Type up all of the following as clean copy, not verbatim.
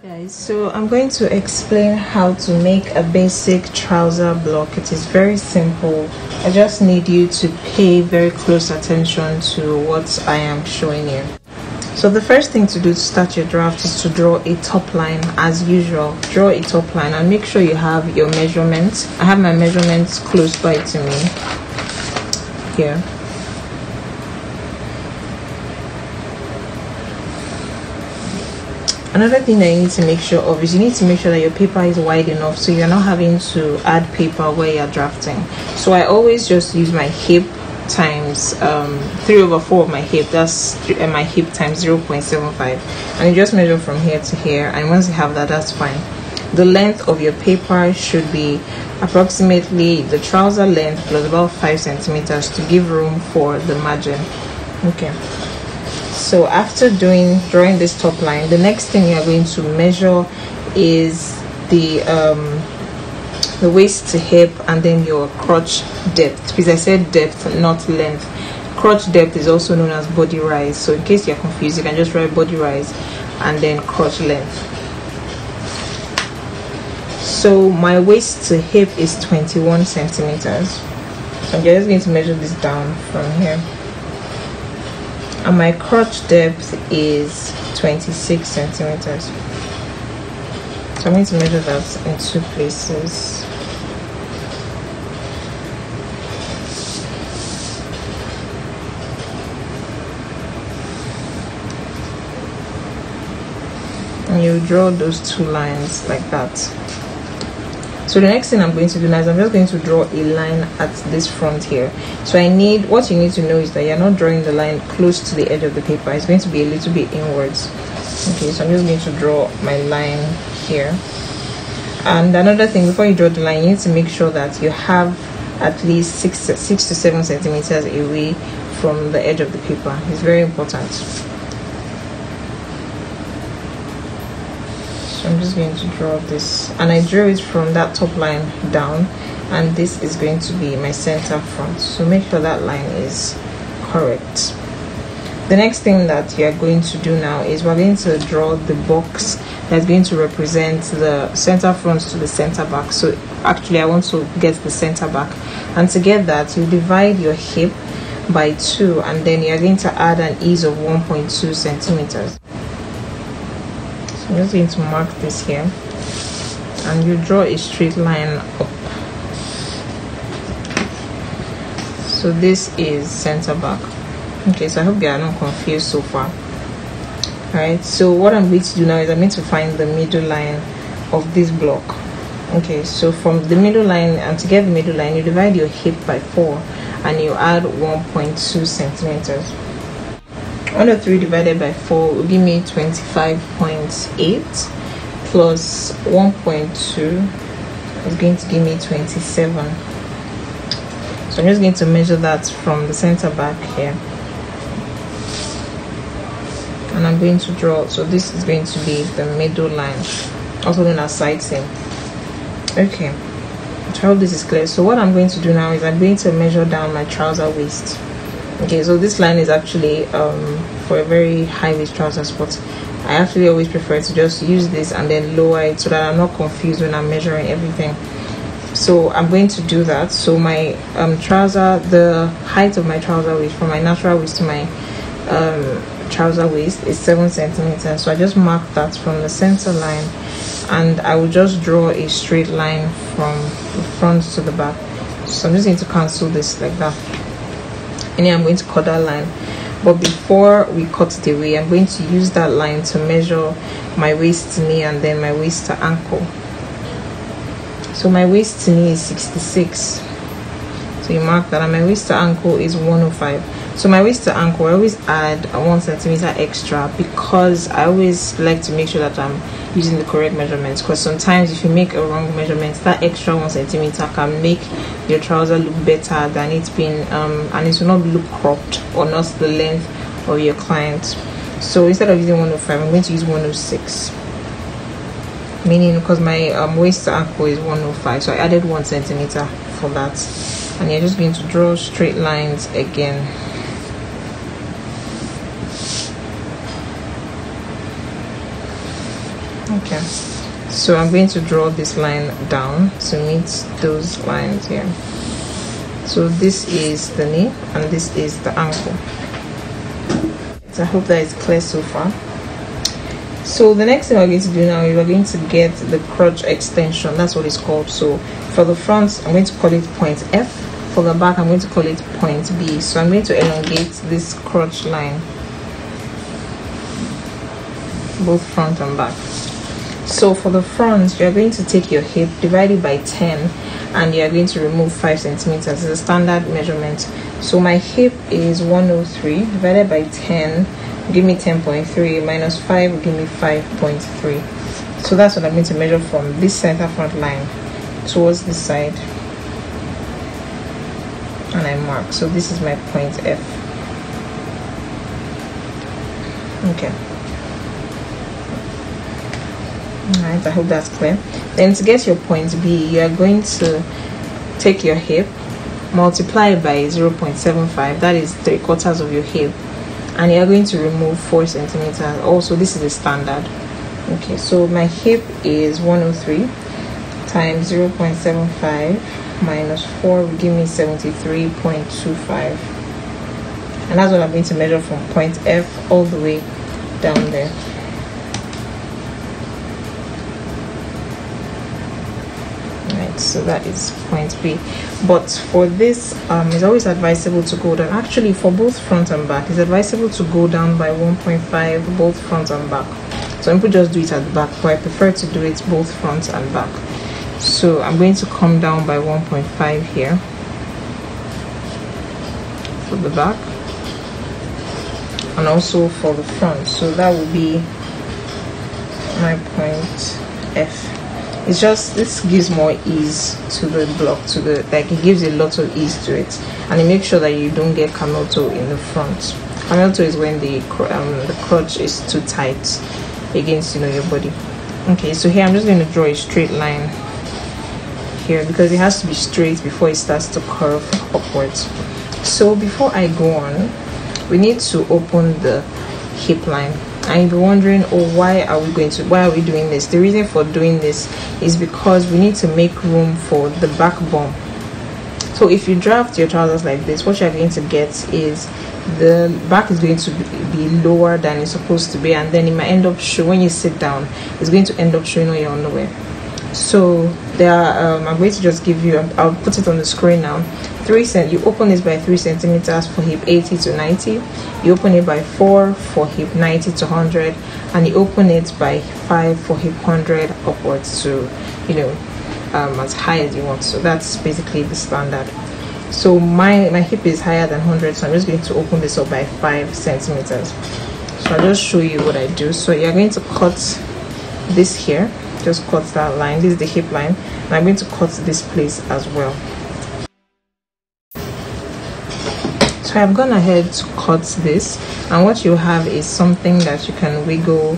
Hello guys, so I'm going to explain how to make a basic trouser block. It is very simple. I just need you to pay very close attention to what I am showing you. So the first thing to do to start your draft is to draw a top line. As usual, draw a top line and make sure you have your measurements. I have my measurements close by to me here. Another thing that you need to make sure of is you need to make sure that your paper is wide enough so you're not having to add paper where you're drafting. So I always just use my hip times 3/4 of my hip. That's my hip times 0.75, and you just measure from here to here, and once you have that, that's fine. The length of your paper should be approximately the trouser length plus about 5 centimeters to give room for the margin. Okay, so after drawing this top line, the next thing you are going to measure is the waist to hip, and then your crotch depth, because I said depth, not length. Crotch depth is also known as body rise, so in case you're confused, you can just write body rise and then crotch length. So my waist to hip is 21 centimeters, so I'm just going to measure this down from here, and my crotch depth is 26 centimeters. So I'm going to measure that in 2 places. And you draw those 2 lines like that. So the next thing I'm going to do now is I'm just going to draw a line at this front here. So what you need to know is that you're not drawing the line close to the edge of the paper. It's going to be a little bit inwards. Okay, so I'm just going to draw my line here. And another thing, before you draw the line, you need to make sure that you have at least 6 to 7 centimeters away from the edge of the paper. It's very important. So I'm just going to draw this, and I drew it from that top line down, and this is going to be my center front. So make sure that line is correct. The next thing that you're going to do now is we're going to draw the box that's going to represent the center front to the center back. So actually I want to get the center back, and to get that, you divide your hip by 2, and then you're going to add an ease of 1.2 centimeters. So I'm just going to mark this here, and you draw a straight line up. So this is center back. Okay, so I hope you are not confused so far. Alright, so what I'm going to do now is I'm going to find the middle line of this block. Okay, so from the middle line, and to get the middle line, you divide your hip by 4 and you add 1.2 centimeters. 103 divided by 4 will give me 25.8 plus 1.2 is going to give me 27. So I'm just going to measure that from the center back here, and I'm going to draw. So this is going to be the middle line, also known as side seam. Okay, I hope this is clear. So what I'm going to do now is I'm going to measure down my trouser waist. Okay, so this line is actually for a very high waist trousers, but I actually always prefer to just use this and then lower it so that I'm not confused when I'm measuring everything. So I'm going to do that. So my trouser, the height of my trouser waist from my natural waist to my trouser waist is 7 centimeters. So I just mark that from the center line, and I will just draw a straight line from the front to the back. So I'm just going to cancel this like that, and then I'm going to cut that line. But before we cut it away, I'm going to use that line to measure my waist to knee and then my waist to ankle. So my waist to knee is 66, so you mark that, and my waist to ankle is 105. So my waist to ankle, I always add 1 centimeter extra, because I always like to make sure that I'm using the correct measurements, because sometimes if you make a wrong measurement, that extra 1 centimeter can make your trouser look better than it's been, and it will not look cropped or not the length of your client. So instead of using 105, I'm going to use 106, meaning because my waist to ankle is 105, so I added 1 centimeter for that. And you're just going to draw straight lines again. Okay, so I'm going to draw this line down to meet those lines here. So this is the knee and this is the ankle. So I hope that is clear so far. So the next thing we're going to do now is we're going to get the crotch extension. That's what it's called. So for the front, I'm going to call it point F. For the back, I'm going to call it point B. So I'm going to elongate this crotch line, both front and back. So for the front, you're going to take your hip, divide it by 10, and you're going to remove 5 centimeters. It's a standard measurement. So my hip is 103 divided by 10 give me 10.3, minus 5 will give me 5.3. So that's what I'm going to measure from this center front line towards this side, and I mark. So this is my point F. Okay. Alright, I hope that's clear. Then to get your point B, you are going to take your hip, multiply by 0.75, that is 3/4 of your hip, and you're going to remove 4 centimeters. Also, this is a standard. Okay, so my hip is 103 times 0.75 minus 4 will give me 73.25, and that's what I'm going to measure from point F all the way down there. So that is point B. But for this, it's always advisable to go down. Actually, for both front and back, it's advisable to go down by 1.5 both front and back. Some people just do it at the back, but I prefer to do it both front and back. So I'm going to come down by 1.5 here for the back, and also for the front. So that will be my point F. It's just, this gives more ease to the block, to the, like, it gives a lot of ease to it, and it makes sure that you don't get camel toe in the front. Camel toe is when the crotch is too tight against, you know, your body. Okay, so here I'm just going to draw a straight line here because it has to be straight before it starts to curve upwards. So before I go on, we need to open the hip line. And you'll be wondering, oh, why are we doing this? The reason for doing this is because we need to make room for the back bum. So if you draft your trousers like this, what you're going to get is the back is going to be lower than it's supposed to be, and then it might end up showing, when you sit down, it's going to end up showing all your underwear. So there are, I'm going to just give you, I'll put it on the screen now. You open this by 3 centimeters for hip 80 to 90. You open it by 4 for hip 90 to 100, and you open it by 5 for hip 100 upwards to, you know, as high as you want. So that's basically the standard. So my hip is higher than 100, so I'm just going to open this up by 5 centimeters. So I'll just show you what I do. So you're going to cut this here, just cut that line. This is the hip line, and I'm going to cut this place as well. So I've gone ahead to cut this, and what you have is something that you can wiggle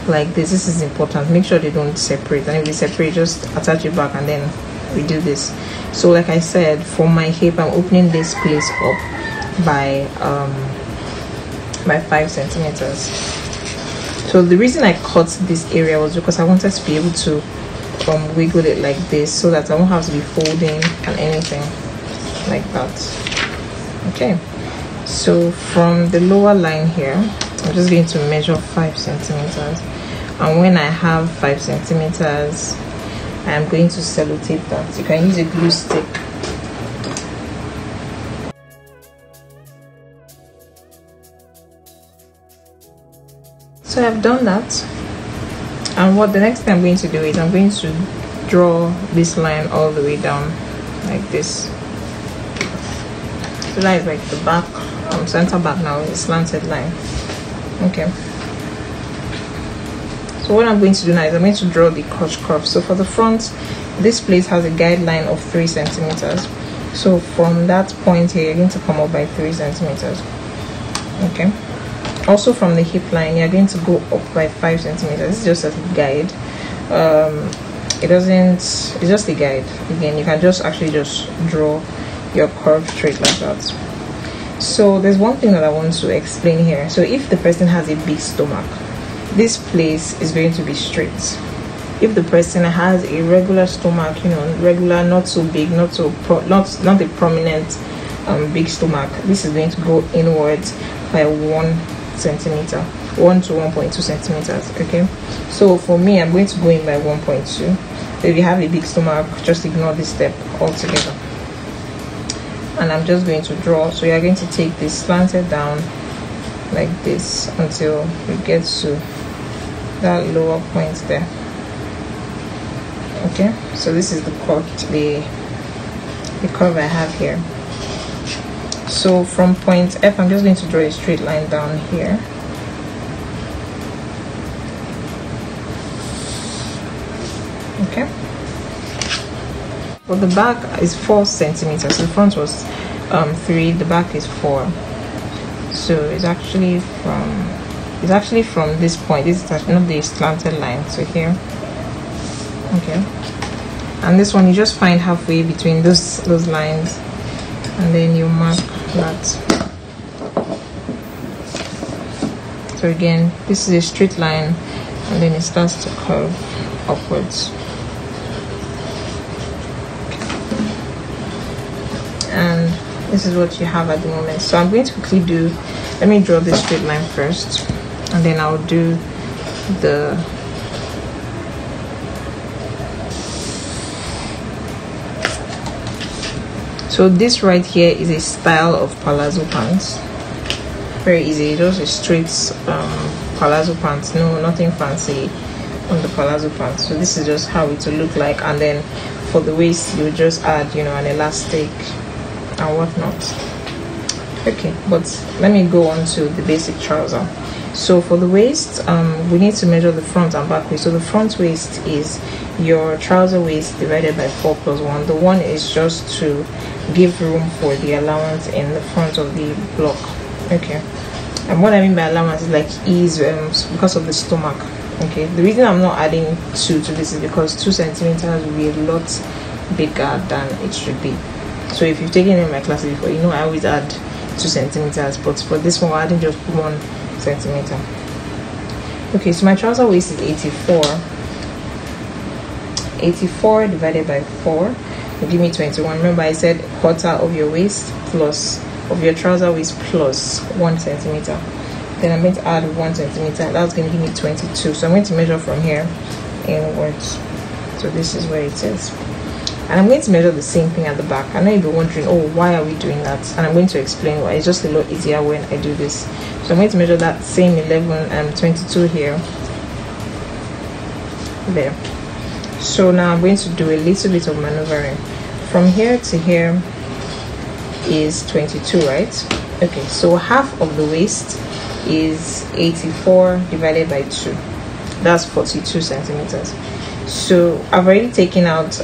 like this. This is important. Make sure they don't separate, and if they separate, just attach it back and then redo this. So like I said, for my hip, I'm opening this place up by 5 centimeters. So the reason I cut this area was because I wanted to be able to wiggle it like this, so that I won't have to be folding and anything like that. Okay, so from the lower line here, I'm just going to measure 5 centimeters, and when I have 5 centimeters, I'm going to sellotape that. You can use a glue stick. So I've done that, and what the next thing I'm going to do is I'm going to draw this line all the way down like this. So that is like the back, center back now, is a slanted line. Okay, so what I'm going to do now is I'm going to draw the crotch curve. So for the front, this place has a guideline of 3 centimeters. So from that point here, you're going to come up by 3 centimeters. Okay, also from the hip line, you're going to go up by 5 centimeters. This is just a guide. It's just a guide. Again, you can just draw your curve straight like that. So there's one thing that I want to explain here. So if the person has a big stomach, this place is going to be straight. If the person has a regular stomach, you know, regular, not so big, not a prominent big stomach, this is going to go inwards by 1 centimeter, 1 to 1.2 centimeters. Okay, so for me, I'm going to go in by 1.2. So if you have a big stomach, just ignore this step altogether. And I'm just going to draw. So you're going to take this slanted down like this until you get to that lower point there. Okay, so this is the curve I have here. So from point F, I'm just going to draw a straight line down here. Okay, well, the back is 4 centimeters. The front was 3, the back is 4. So it's actually from this point. This is not the slanted line, so here. Okay, and this one you just find halfway between those lines, and then you mark that. So again, this is a straight line, and then it starts to curve upwards. And this is what you have at the moment. So I'm going to quickly let me draw this straight line first, and then I'll do the so this right here is a style of palazzo pants. Very easy, just a straight palazzo pants, no, nothing fancy on the palazzo pants. So this is just how it will look like, and then for the waist you just add, you know, an elastic and whatnot. Okay, but let me go on to the basic trouser. So for the waist, we need to measure the front and back waist. So the front waist is your trouser waist divided by 4 plus 1. The 1 is just to give room for the allowance in the front of the block. Okay, and what I mean by allowance is like ease because of the stomach. Okay, the reason I'm not adding 2 to this is because 2 centimeters will be a lot bigger than it should be. So if you've taken in my classes before, you know I always add 2 centimeters, but for this one we're adding just 1 centimeter. Okay, so my trouser waist is 84. 84 divided by 4 will give me 21. Remember I said quarter of your waist plus of your trouser waist plus 1 centimeter. Then I'm going to add 1 centimeter. That's going to give me 22. So I'm going to measure from here inwards. So this is where it is. And I'm going to measure the same thing at the back. I know you'll be wondering, oh, why are we doing that? And I'm going to explain why. It's just a lot easier when I do this. So I'm going to measure that same 11 and 22 here. There. So now I'm going to do a little bit of maneuvering. From here to here is 22, right? Okay, so half of the waist is 84 divided by 2. That's 42 centimeters. So I've already taken out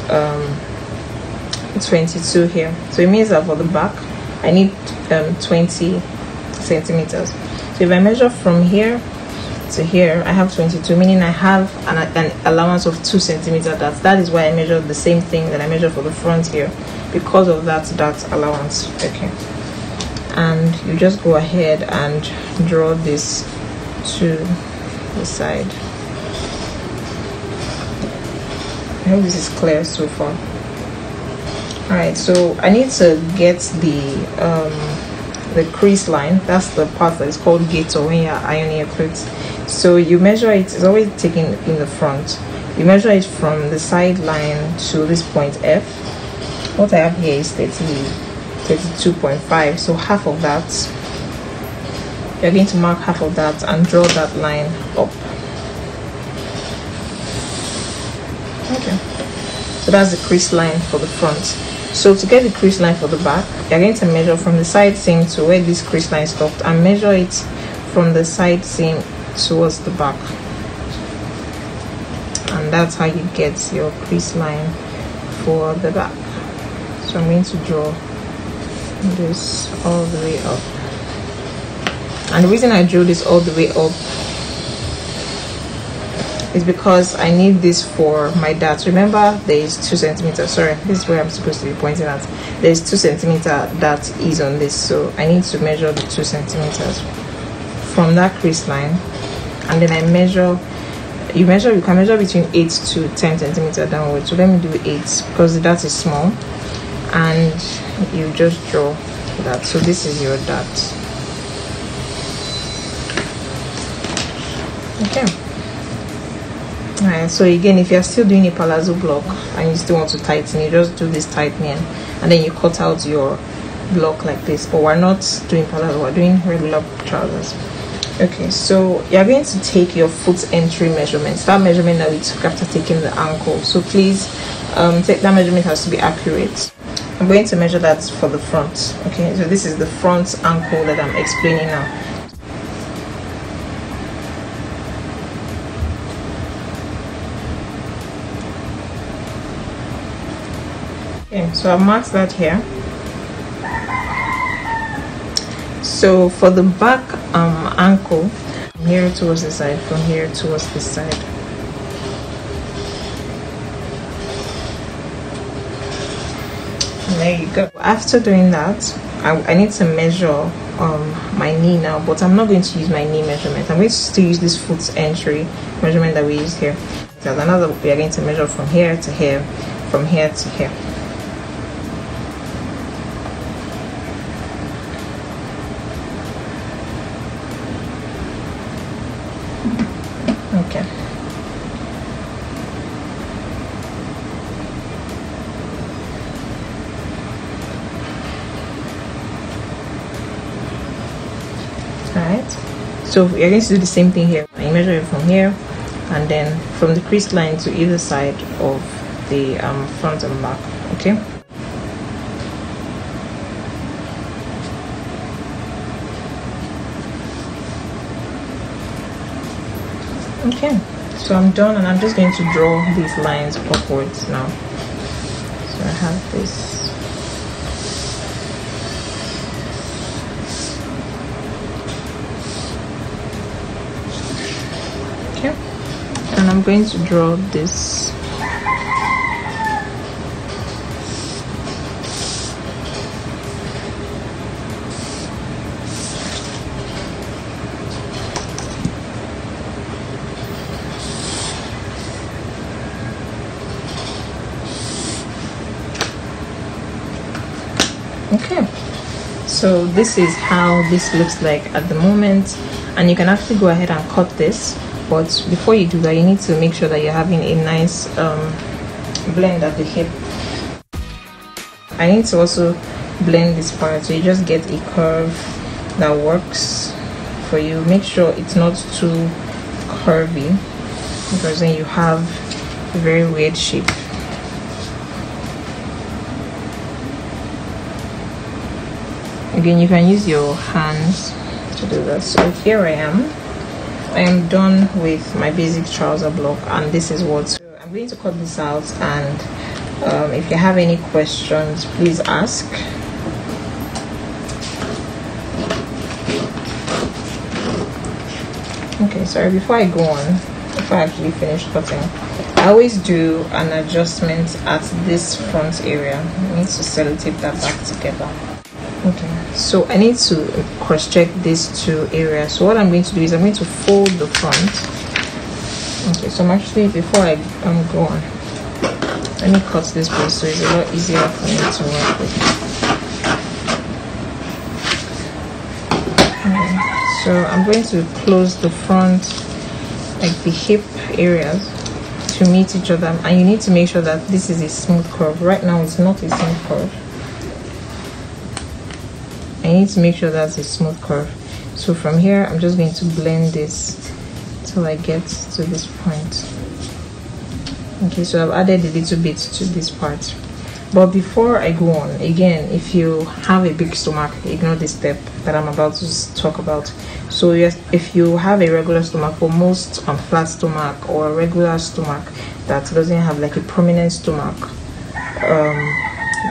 22 here. So it means that for the back, I need 20 centimeters. So if I measure from here to here, I have 22, meaning I have an allowance of 2 centimeters. That is why I measured the same thing that I measured for the front here, because of that allowance. Okay, and you just go ahead and draw this to the side. I hope this is clear so far. All right, so I need to get the crease line. That's the part that is called gator when you're ironing your clothes. So you measure it, it's always taken in the front. You measure it from the side line to this point F. What I have here is 32.5. So half of that, you're going to mark half of that and draw that line up. Okay, so that's the crease line for the front. So to get the crease line for the back, you're going to measure from the side seam to where this crease line stopped and measure it from the side seam towards the back, and that's how you get your crease line for the back. So I'm going to draw this all the way up, and the reason I drew this all the way up is because I need this for my dart. Remember, there is 2 centimeters. Sorry, this is where I'm supposed to be pointing at. There is 2 centimeter that is on this, so I need to measure the 2 centimeters from that crease line and then I measure. You can measure between 8 to 10 centimeters downwards. So let me do 8 because that is small, and you just draw that. So this is your dart. Okay. Alright, so again, if you're still doing a palazzo block and you still want to tighten, you just do this tightening and then you cut out your block like this. But we're not doing palazzo, we're doing regular trousers. Okay, so you're going to take your foot entry measurements, that measurement that we took after taking the ankle. So please take that measurement, has to be accurate. I'm going to measure that for the front. Okay, so this is the front ankle that I'm explaining now. Okay, so I've marked that here. So for the back ankle, from here towards the side, from here towards this side. And there you go. After doing that, I need to measure my knee now, but I'm not going to use my knee measurement. I'm going to still use this foot entry measurement that we used here. There's another, we are going to measure from here to here, from here to here. Okay. Alright, so we are going to do the same thing here. I measure it from here and then from the crease line to either side of the front and back. Okay. Okay, so I'm done and I'm just going to draw these lines upwards now. So I have this. Okay, and I'm going to draw this. Okay, so this is how this looks like at the moment, and you can actually go ahead and cut this, but before you do that you need to make sure that you're having a nice blend at the hip. I need to also blend this part so you just get a curve that works for you. Make sure it's not too curvy because then you have a very weird shape. Again, you can use your hands to do that. So here I am done with my basic trouser block, and this is what, so I'm going to cut this out, and if you have any questions please ask. Okay, sorry, before I go on, before I actually finish cutting, I always do an adjustment at this front area. I need to sellotape that back together. Okay, so I need to cross-check these two areas. So what I'm going to do is I'm going to fold the front. Okay, so I'm actually, before I go on, let me cut this piece so it's a lot easier for me to work with. Okay, so I'm going to close the front, like the hip areas, to meet each other, and you need to make sure that this is a smooth curve. Right now it's not a smooth curve. I need to make sure that's a smooth curve. So from here I'm just going to blend this till I get to this point. Okay, so I've added a little bit to this part, but before I go on, again, if you have a big stomach, ignore this step that I'm about to talk about. So yes, if you have a regular stomach, or most flat stomach or a regular stomach that doesn't have like a prominent stomach,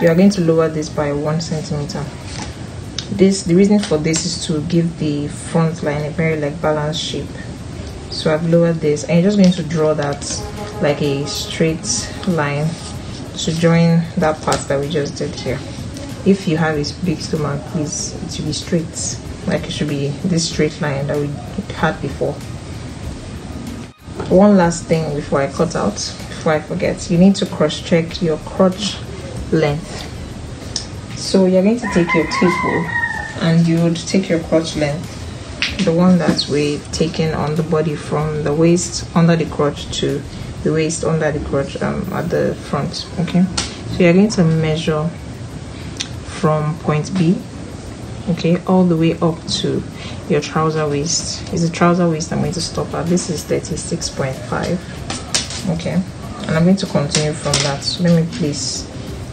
you are going to lower this by 1 centimeter. The reason for this is to give the front line a very like balanced shape. So I've lowered this, and you're just going to draw that like a straight line to join that part that we just did here. If you have a big stomach, please, it should be straight, like it should be this straight line that we had before. one last thing before I cut out, before I forget, you need to cross-check your crotch length. So you're going to take your tape and you would take your crotch length, the one that we've taken on the body from the waist under the crotch to the waist under the crotch at the front. Okay, so you're going to measure from point B, okay, all the way up to your trouser waist. Is the trouser waist I'm going to stop at. This is 36.5. okay, and I'm going to continue from that. So let me place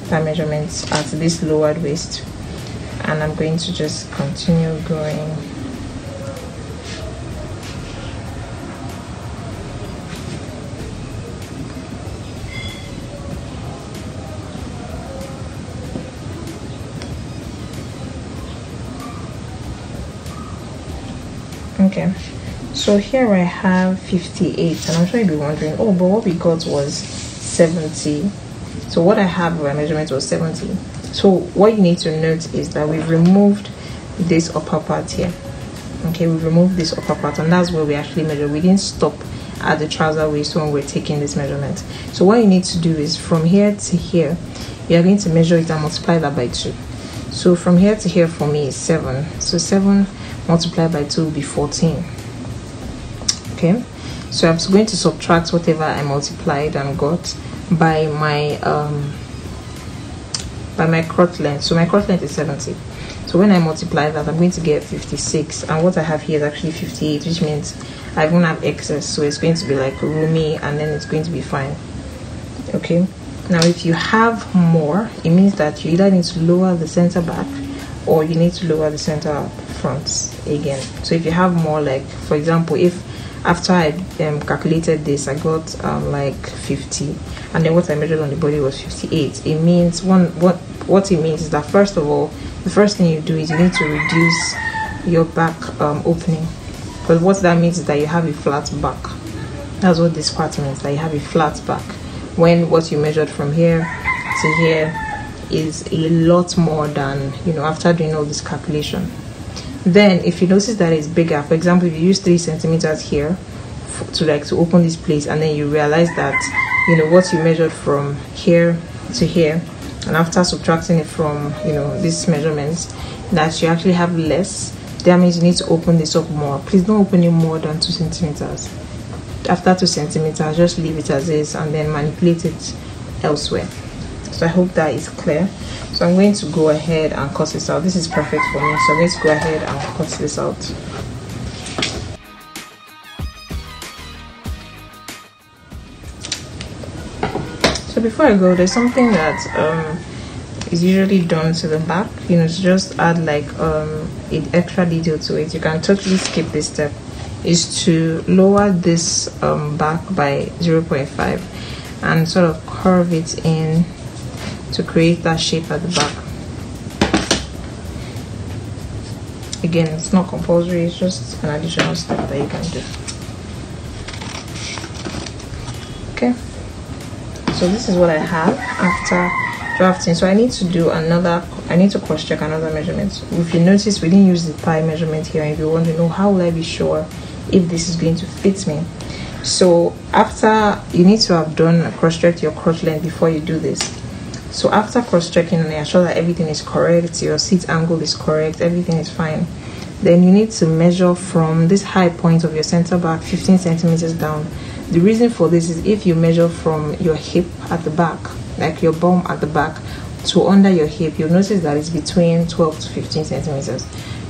that measurement at this lowered waist, and I'm going to just continue going. Okay, so here I have 58, and I'm sure you'll be wondering, oh, but what we got was 70. So what I have by measurement was 70. So what you need to note is that we've removed this upper part here. Okay, we've removed this upper part, and that's where we actually measure. We didn't stop at the trouser waist when we're taking this measurement. So what you need to do is from here to here, you're going to measure it and multiply that by 2. So from here to here for me is 7. So 7 multiplied by 2 will be 14. Okay, so I'm going to subtract whatever I multiplied and got by my crotch length. So my crotch length is 70. So when I multiply that, I'm going to get 56, and what I have here is actually 58, which means I won't have excess, so it's going to be like roomy, and then it's going to be fine. Okay, now if you have more, it means that you either need to lower the center back or you need to lower the center front again. So if you have more, like for example, if after I calculated this I got like 50, and then what I measured on the body was 58, it means what it means is that first of all, the first thing you do is you need to reduce your back opening, because what that means is that you have a flat back. That's what this part means, that you have a flat back, when what you measured from here to here is a lot more than, you know, after doing all this calculation. Then if you notice that it's bigger, for example, if you use 3 centimeters here to open this place, and then you realize that, you know, what you measured from here to here, and after subtracting it from, you know, these measurements, that you actually have less, that means you need to open this up more. Please don't open it more than 2 centimeters. After 2 centimeters, just leave it as is and then manipulate it elsewhere. So I hope that is clear. So I'm going to go ahead and cut this out. This is perfect for me, so I'm going to go ahead and cut this out. So before I go, there's something that is usually done to the back, you know, to just add like extra detail to it. You can totally skip this step, is to lower this back by 0.5 and sort of curve it in to create that shape at the back. Again, it's not compulsory, it's just an additional step that you can do. Okay, so this is what I have after drafting. So I need to cross check another measurement. If you notice, we didn't use the thigh measurement here, and if you want to know how will I be sure if this is going to fit me, so after, you need to have done cross-check your crotch length before you do this. So after cross-checking and ensure that everything is correct, your seat angle is correct, everything is fine, then you need to measure from this high point of your center back 15 centimeters down. The reason for this is if you measure from your hip at the back, like your bum at the back, to under your hip, you'll notice that it's between 12 to 15 centimeters.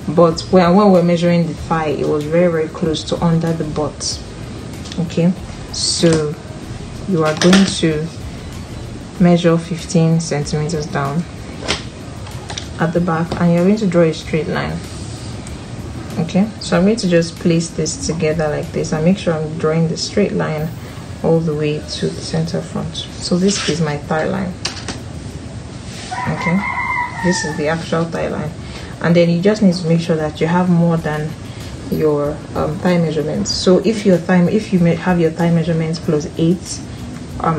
But when we're measuring the thigh, it was very, very close to under the butt. Okay, so you are going to measure 15 centimeters down at the back, and you're going to draw a straight line. Okay, so I'm going to just place this together like this and make sure I'm drawing the straight line all the way to the center front. So this is my thigh line. Okay, this is the actual thigh line, and then you just need to make sure that you have more than your thigh measurements. So if you have your thigh measurements plus 8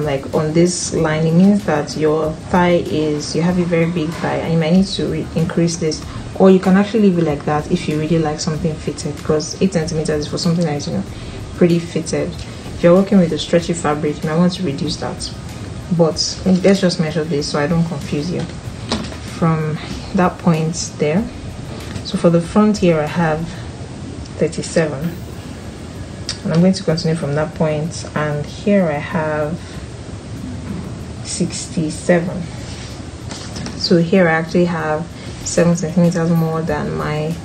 like on this line, it means that your thigh you have a very big thigh, and you might need to increase this, or you can actually leave it like that if you really like something fitted, because 8 centimeters is for something that is, you know, pretty fitted. If you're working with a stretchy fabric, you might want to reduce that. But let's just measure this so I don't confuse you. From that point there, so for the front here I have 37, and I'm going to continue from that point, and here I have 67. So here I actually have 7 centimeters more than my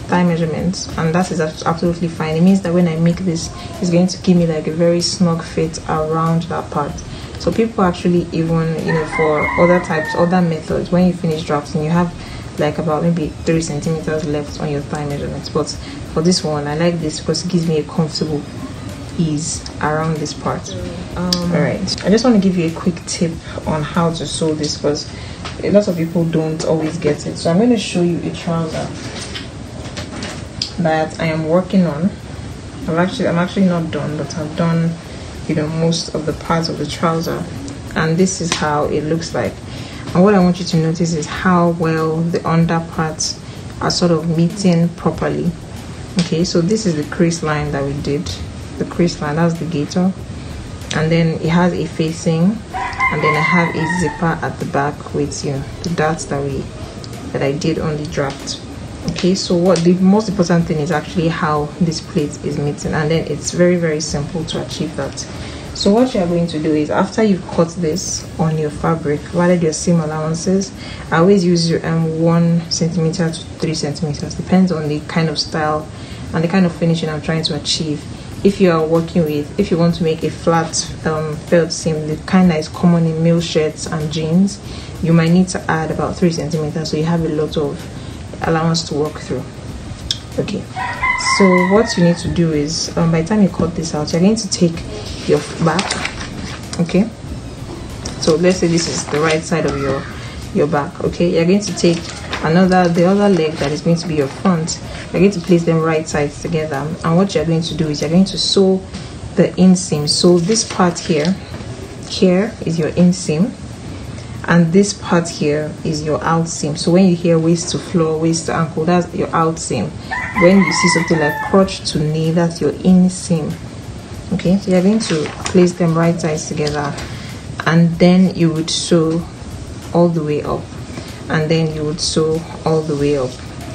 thigh measurements, and that is absolutely fine. It means that when I make this, it's going to give me like a very snug fit around that part. So people actually, even for other methods, when you finish drafting, you have like about maybe 3 centimeters left on your thigh measurements. But for this one, I like this because it gives me a comfortable ease around this part. All right, I just want to give you a quick tip on how to sew this, because a lot of people don't always get it. So I'm going to show you a trouser that I am working on. I'm actually not done, but I've done most of the parts of the trouser, and this is how it looks like. And what I want you to notice is how well the under parts are sort of meeting properly. Okay, so this is the crease line that we did. The crease line, that's the gaiter, and then it has a facing, and then I have a zipper at the back with the dots that I did on the draft. Okay, so what the most important thing is actually how this plate is meeting, and then it's very, very simple to achieve that. So what you are going to do is, after you've cut this on your fabric, divided your seam allowances, I always use your 1 centimeter to 3 centimeters, depends on the kind of style and the kind of finishing I'm trying to achieve. If you are working with, if you want to make a flat felt seam, the kind that is common in male shirts and jeans, you might need to add about 3 centimeters, so you have a lot of allowance to work through. Okay, so what you need to do is, by the time you cut this out, you're going to take your back. Okay, so let's say this is the right side of your back. Okay, you're going to take the other leg that is going to be your front. You're going to place them right sides together, and what you're going to do is you're going to sew the inseam. So this part here is your inseam, and this part here is your outseam. So when you hear waist to floor, waist to ankle, that's your outseam. When you see something like crotch to knee, that's your inseam. Okay, so you're going to place them right sides together, and then you would sew all the way up, and then you would sew all the way up.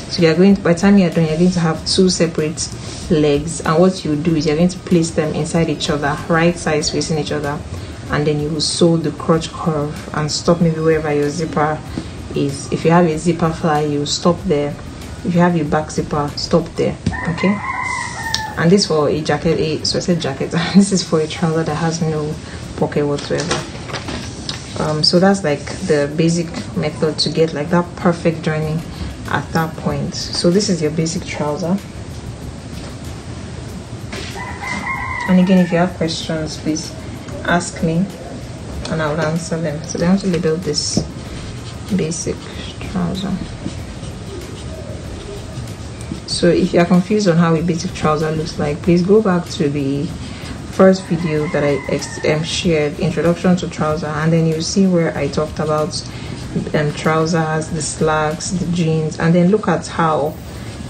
So you're going to, by the time you're done, you're going to have 2 separate legs, and what you do is you're going to place them inside each other, right sides facing each other, and then you will sew the crotch curve and stop maybe wherever your zipper is. If you have a zipper fly, you stop there. If you have your back zipper, stop there. Okay, and this for a jacket, so I said jacket this is for a trouser that has no pocket whatsoever. So that's like the basic method to get like that perfect joining at that point. So this is your basic trouser, and again, if you have questions, please ask me and I'll answer them. So I'm going to label this basic trouser. So if you are confused on how a basic trouser looks like, please go back to the first video that I shared, introduction to trouser, and then you'll see where I talked about trousers, the slacks, the jeans, and then look at how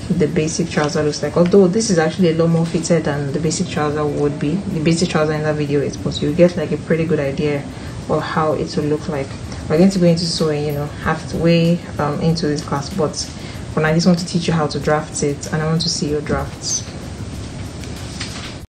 the basic trouser looks like. Although this is actually a lot more fitted than the basic trouser would be. The basic trouser in that video is, but you get like a pretty good idea of how it will look like. We're going to go into sewing, halfway into this class, but for now I just want to teach you how to draft it, and I want to see your drafts.